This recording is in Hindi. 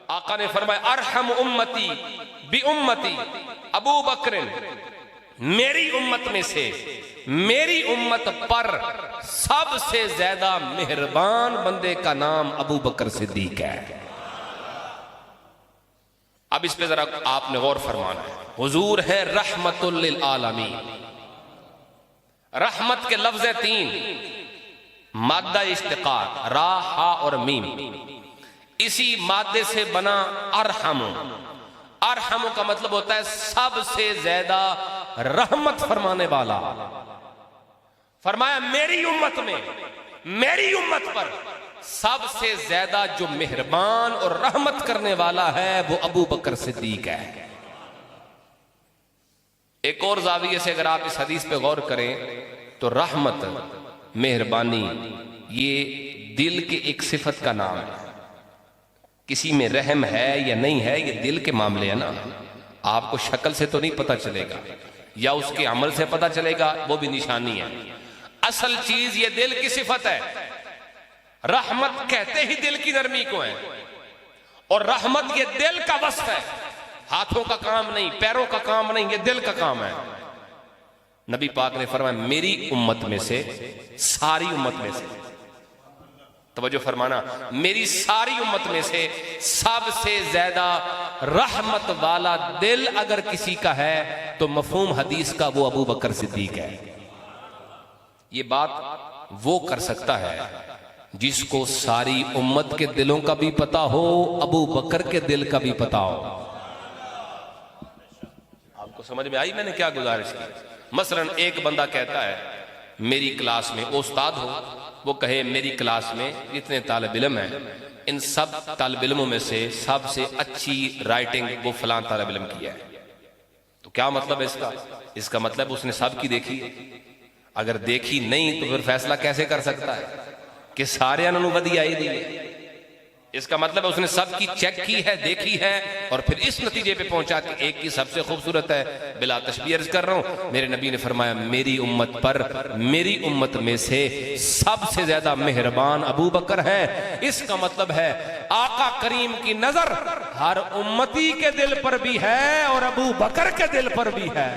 आका ने फरमाया अरहम उम्मती बि उम्मती अबू बकर, मेरी उम्मत में से मेरी उम्मत पर सबसे ज्यादा मेहरबान बंदे का नाम अबू बकर सिद्दीक है। अब इस पे जरा आपने गौर फरमाना है। हुजूर है रहमतुल लिल आलमीन। रहमत के लफ्ज 3, मादा इश्तिकाक रा हा और मीम, इसी मादे से बना अरहमु। अरहमु का मतलब होता है सबसे ज्यादा रहमत फरमाने वाला। फरमाया मेरी उम्मत में, मेरी उम्मत पर सबसे ज्यादा जो मेहरबान और रहमत करने वाला है वो अबू बकर सिद्दीक है। एक और जाविये से अगर आप इस हदीस पे गौर करें तो रहमत, मेहरबानी, ये दिल की एक सिफत का नाम है। किसी में रहम है या नहीं है ये दिल के मामले है ना। आपको शक्ल से तो नहीं पता चलेगा या उसके अमल से पता चलेगा, वो भी निशानी है। असल चीज ये दिल की सिफत है। रहमत कहते ही दिल की नरमी को है, और रहमत ये दिल का वस्फ है, हाथों का काम नहीं, पैरों का काम नहीं, ये दिल का काम है। नबी पाक ने फरमाया मेरी उम्मत में से, सारी उम्मत में से, तवज्जो फरमाना, मेरी सारी उम्मत में से सबसे ज्यादा रहमत वाला दिल अगर किसी का है तो मफहूम हदीस का वो अबू बकर सिद्दीक है। ये बात वो कर सकता है जिसको सारी उम्मत के दिलों का भी पता हो, अबू बकर के दिल का भी पता हो। आपको समझ में आई मैंने क्या गुजारिश की? मसलन एक बंदा कहता है मेरी क्लास में, वो उस्ताद हो, वो कहे मेरी क्लास में इतने तालिब इल्म हैं, इन सब तालिब इल्मों में से सबसे अच्छी राइटिंग वो फलां तालिब इल्म की है। तो क्या मतलब है इसका? इसका मतलब उसने सब की देखी। अगर देखी नहीं तो फिर फैसला कैसे कर सकता है कि सारे नू वधिया ही दी? इसका मतलब है उसने सब की चेक की है, देखी है, और फिर इस नतीजे पे पहुंचा कि एक की सबसे खूबसूरत है। बिला तशबीह अर्ज कर रहा हूं, मेरे नबी ने फरमाया मेरी उम्मत पर, मेरी उम्मत में से सबसे ज्यादा मेहरबान अबू बकर है। इसका मतलब है आका करीम की नजर हर उम्मती के दिल पर भी है और अबू बकर के दिल पर भी है।